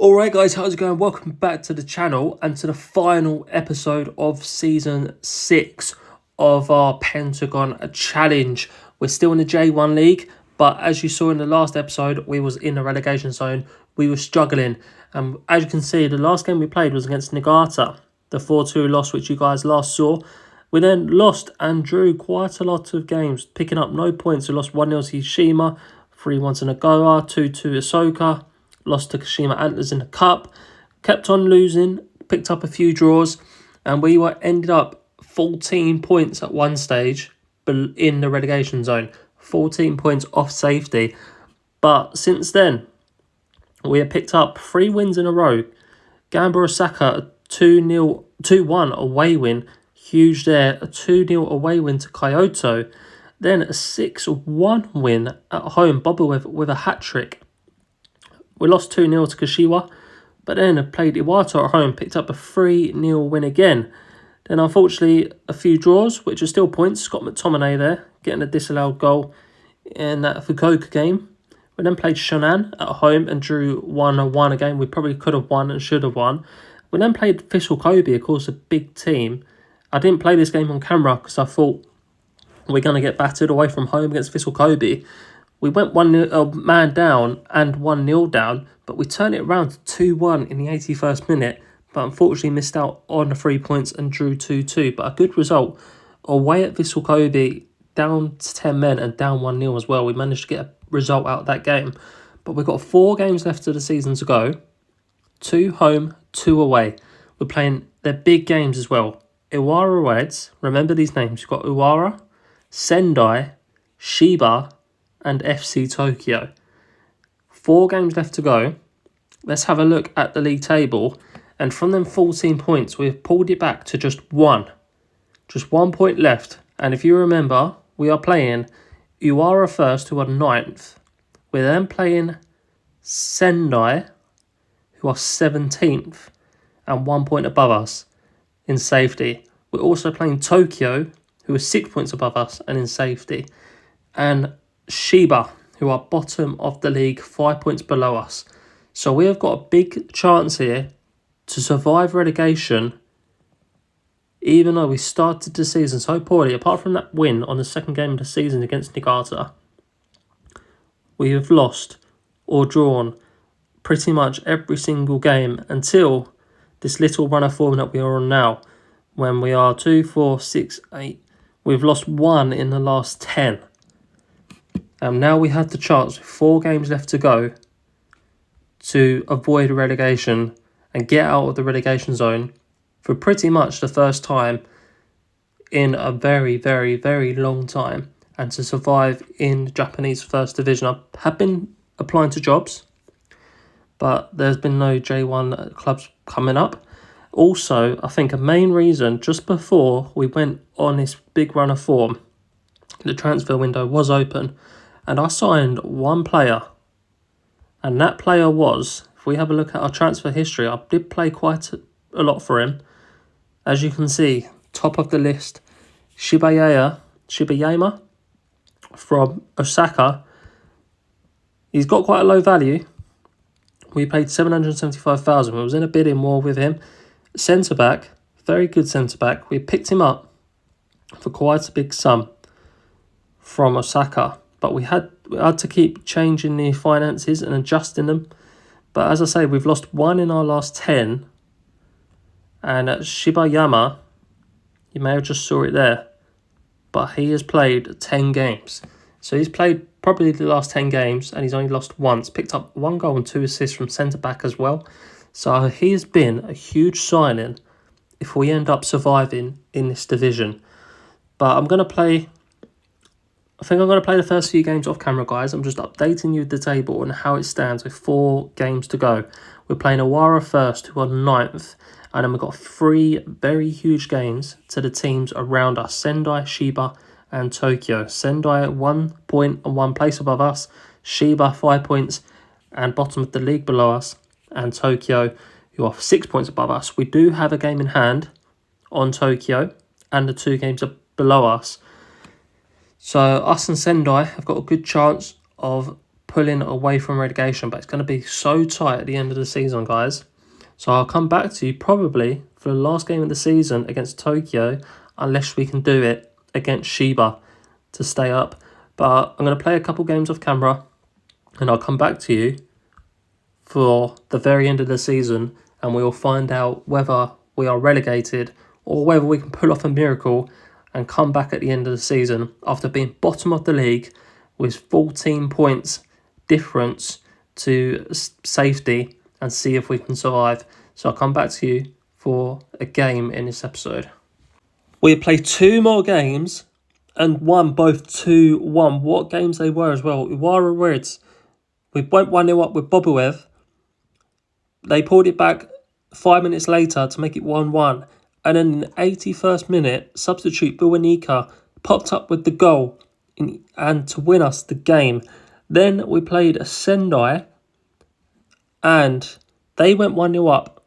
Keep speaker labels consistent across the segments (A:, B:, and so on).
A: Alright guys, how's it going? Welcome back to the channel and to the final episode of Season 6 of our Pentagon Challenge. We're still in the J1 League, but as you saw in the last episode, we was in the relegation zone. We were struggling. And as you can see, the last game we played was against Niigata, the 4-2 loss which you guys last saw. We then lost and drew quite a lot of games, picking up no points. We lost 1-0 to Hiroshima, 3-1 to Nagoya, 2-2 to Osaka. Lost to Kashima Antlers in the cup, kept on losing, picked up a few draws, and we ended up 14 points at one stage in the relegation zone. 14 points off safety. But since then, we have picked up 3 wins in a row. Gamba Osaka, a 2-1 away win. Huge there. A 2-0 away win to Kyoto. Then a 6-1 win at home. Boba with a hat-trick. We lost 2-0 to Kashiwa, but then played Iwata at home, picked up a 3-0 win again. Then unfortunately a few draws, which are still points. Scott McTominay there, getting a disallowed goal in that Fukuoka game. We then played Shonan at home and drew 1-1 again. We probably could have won and should have won. We then played Vissel Kobe, of course, a big team. I didn't play this game on camera because I thought we're going to get battered away from home against Vissel Kobe. We went 1 man down and 1-0 down, but we turned it around to 2-1 in the 81st minute, but unfortunately missed out on the 3 points and drew 2-2. But a good result. Away at Vissel Kobe, down to 10 men and down 1-0 as well. We managed to get a result out of that game. But we've got 4 games left of the season to go. 2 home, 2 away. We're playing their big games as well. Iwara Reds, remember these names. You've got Iwara, Sendai, Shiba, and FC Tokyo. 4 games left to go. Let's have a look at the league table. And from them 14 points, we've pulled it back to just 1. Just 1 point left. And if you remember, we are playing Iwara first, who are 9th. We're then playing Sendai, who are 17th, and 1 point above us in safety. We're also playing Tokyo, who are 6 points above us and in safety. And Shiba, who are bottom of the league, 5 points below us. So we have got a big chance here to survive relegation, even though we started the season so poorly. Apart from that win on the second game of the season against Niigata, we have lost or drawn pretty much every single game until this little run of form that we are on now, when we are 2, 4, 6, 8. We've lost 1 in the last 10. Now we have the chance, with 4 games left to go, to avoid relegation and get out of the relegation zone for pretty much the first time in a very, very, very long time, and to survive in the Japanese First Division. I have been applying to jobs, but there's been no J1 clubs coming up. Also, I think a main reason, just before we went on this big run of form, the transfer window was open, and I signed 1 player. And that player was, if we have a look at our transfer history, I did play quite a lot for him. As you can see, top of the list, Shibayama from Osaka. He's got quite a low value. We paid 775,000. We was in a bidding war with him. Centre-back, very good centre-back. We picked him up for quite a big sum from Osaka. But we had to keep changing the finances and adjusting them. But as I say, we've lost 1 in our last 10. And at Shibayama, you may have just saw it there, but he has played 10 games. So he's played probably the last 10 games, and he's only lost once. Picked up 1 goal and 2 assists from centre-back as well. So he has been a huge signing if we end up surviving in this division. But I think I'm going to play the first few games off camera, guys. I'm just updating you the table and how it stands with 4 games to go. We're playing Awara first, who are 9th. And then we've got 3 very huge games to the teams around us. Sendai, Shiba, and Tokyo. Sendai 1 point and 1 place above us. Shiba 5 points and bottom of the league below us. And Tokyo, who are 6 points above us. We do have a game in hand on Tokyo, and the 2 games are below us. So us and Sendai have got a good chance of pulling away from relegation, but it's going to be so tight at the end of the season, guys. So I'll come back to you probably for the last game of the season against Tokyo, unless we can do it against Shiba to stay up. But I'm going to play a couple games off camera, and I'll come back to you for the very end of the season, and we'll find out whether we are relegated or whether we can pull off a miracle and come back at the end of the season after being bottom of the league with 14 points difference to safety, and see if we can survive. So I'll come back to you for a game in this episode. We played 2 more games and won both 2-1. What games they were as well. Iwara Reds, we went 1-0 up with Boboev. They pulled it back 5 minutes later to make it 1-1. And then in the 81st minute, substitute Buwanika popped up with the goal and to win us the game. Then we played a Sendai and they went 1-0 up.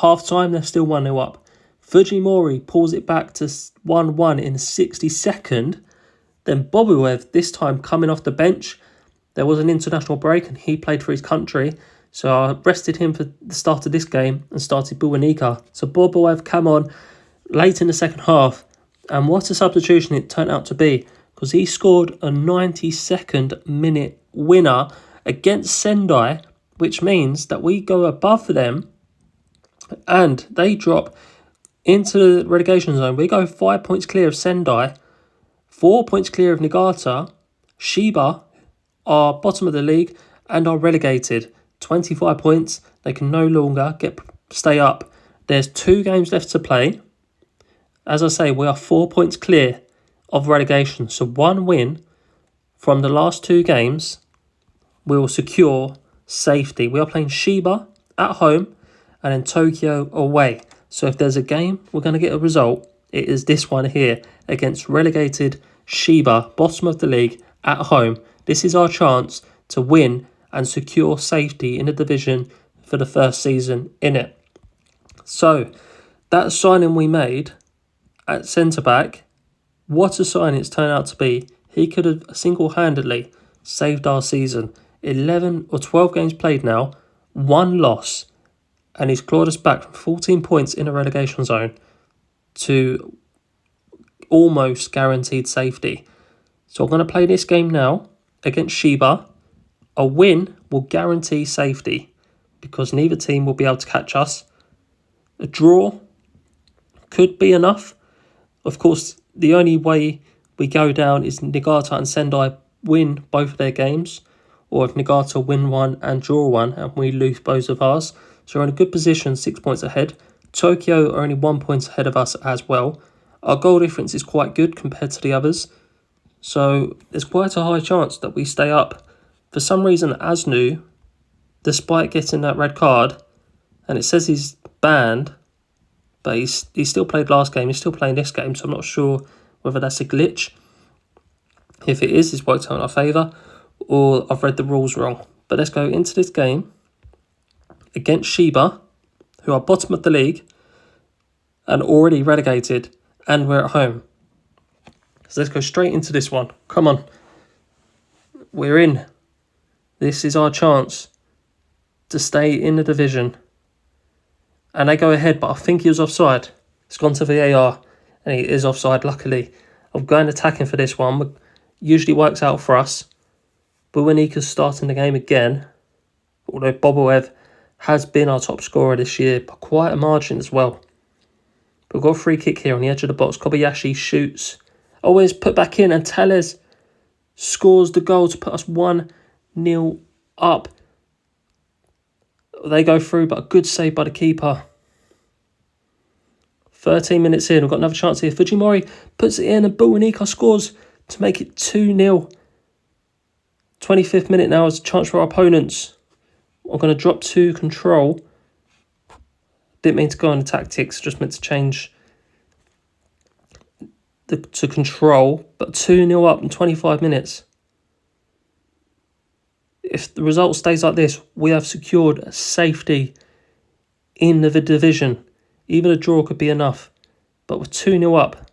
A: Half time, they're still 1-0 up. Fujimori pulls it back to 1-1 in the 62nd. Then Boboev, this time coming off the bench. There was an international break and he played for his country. So I rested him for the start of this game and started Buwanika. So Boboev came on late in the second half. And what a substitution it turned out to be, because he scored a 92nd minute winner against Sendai, which means that we go above them and they drop into the relegation zone. We go 5 points clear of Sendai, 4 points clear of Niigata. Shiba are bottom of the league and are relegated. 25 points. They can no longer stay up. There's 2 games left to play. As I say, we are 4 points clear of relegation. So 1 win from the last 2 games will secure safety. We are playing Shiba at home and then Tokyo away. So if there's a game we're going to get a result, it is this one here against relegated Shiba, bottom of the league, at home. This is our chance to win and secure safety in the division for the first season in it. So that signing we made at centre-back, what a signing it's turned out to be. He could have single-handedly saved our season. 11 or 12 games played now, 1 loss, and he's clawed us back from 14 points in a relegation zone to almost guaranteed safety. So I'm going to play this game now against Shiba. A win will guarantee safety because neither team will be able to catch us. A draw could be enough. Of course, the only way we go down is Niigata and Sendai win both of their games, or if Niigata win 1 and draw 1 and we lose both of ours. So we're in a good position, 6 points ahead. Tokyo are only 1 point ahead of us as well. Our goal difference is quite good compared to the others. So there's quite a high chance that we stay up. For some reason, Asnu, despite getting that red card, and it says he's banned, but he still played last game, he's still playing this game, so I'm not sure whether that's a glitch. If it is, it's worked out in our favour, or I've read the rules wrong. But let's go into this game against Shiba, who are bottom of the league and already relegated, and we're at home. So let's go straight into this one. Come on. We're in. This is our chance to stay in the division. And they go ahead, but I think he was offside. It's gone to VAR, and he is offside, luckily. I'm going attacking for this one. Usually works out for us. Buwanika's starting the game again, although Boboev has been our top scorer this year by quite a margin as well. But we've got a free kick here on the edge of the box. Kobayashi shoots. Always put back in, and Tellez scores the goal to put us 1-0 up. They go through, but a good save by the keeper. 13 minutes in, we've got another chance here. Fujimori puts it in and Buwanika scores to make it 2-0. 25th minute now is a chance for our opponents. I'm going to drop to control. Didn't mean to go on the tactics, just meant to change to control. But 2-0 up in 25 minutes. If the result stays like this, we have secured safety in the division. Even a draw could be enough. But we're 2-0 up.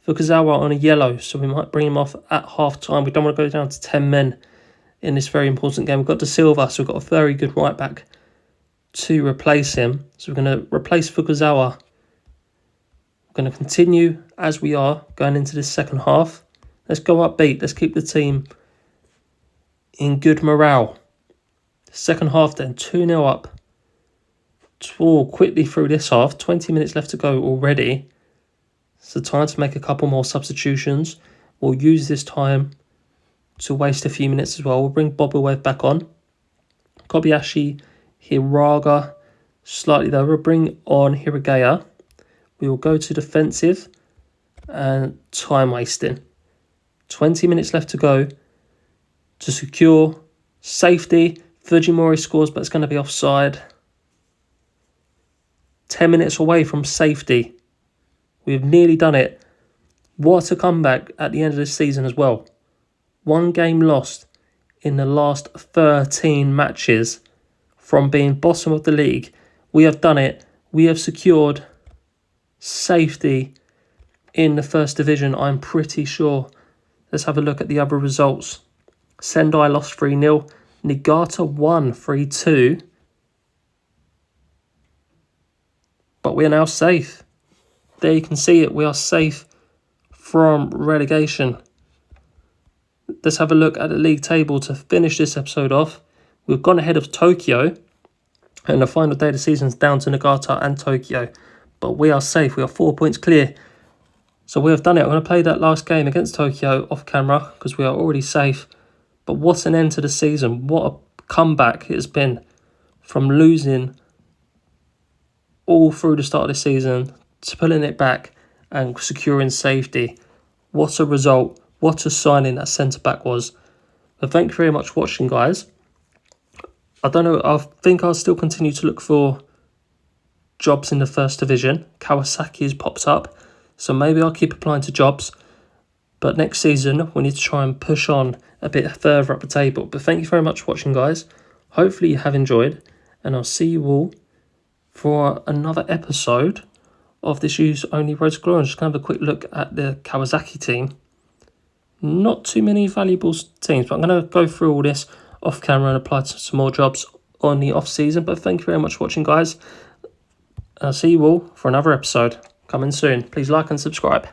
A: Fukuzawa on a yellow, so we might bring him off at half time. We don't want to go down to 10 men in this very important game. We've got De Silva, so we've got a very good right back to replace him. So we're going to replace Fukuzawa. We're going to continue as we are going into this second half. Let's go upbeat. Let's keep the team in good morale. Second half then, 2-0 up. Quickly through this half. 20 minutes left to go already. So time to make a couple more substitutions. We'll use this time to waste a few minutes as well. We'll bring Bobowev back on. Kobayashi, Hiraga, slightly though. We'll bring on Hiragaya. We will go to defensive and time wasting. 20 minutes left to go to secure safety. Fujimori scores, but it's going to be offside. 10 minutes away from safety. We've nearly done it. What a comeback at the end of this season as well. 1 game lost in the last 13 matches from being bottom of the league. We have done it. We have secured safety in the first division, I'm pretty sure. Let's have a look at the other results. Sendai lost 3-0. Niigata won 3-2. But we are now safe. There you can see it. We are safe from relegation. Let's have a look at the league table to finish this episode off. We've gone ahead of Tokyo. And the final day of the season is down to Niigata and Tokyo. But we are safe. We are 4 points clear. So we have done it. I'm going to play that last game against Tokyo off camera because we are already safe. But what an end to the season. What a comeback it has been from losing all through the start of the season to pulling it back and securing safety. What a result. What a signing that centre-back was. But thank you very much for watching, guys. I don't know. I think I'll still continue to look for jobs in the first division. Kawasaki has popped up. So maybe I'll keep applying to jobs. But next season, we need to try and push on a bit further up the table. But thank you very much for watching, guys. Hopefully you have enjoyed. And I'll see you all for another episode of this Use Only Road to Glory. I'm just going to have a quick look at the Kawasaki team. Not too many valuable teams, but I'm going to go through all this off camera and apply to some more jobs on the off season. But thank you very much for watching, guys. I'll see you all for another episode coming soon. Please like and subscribe.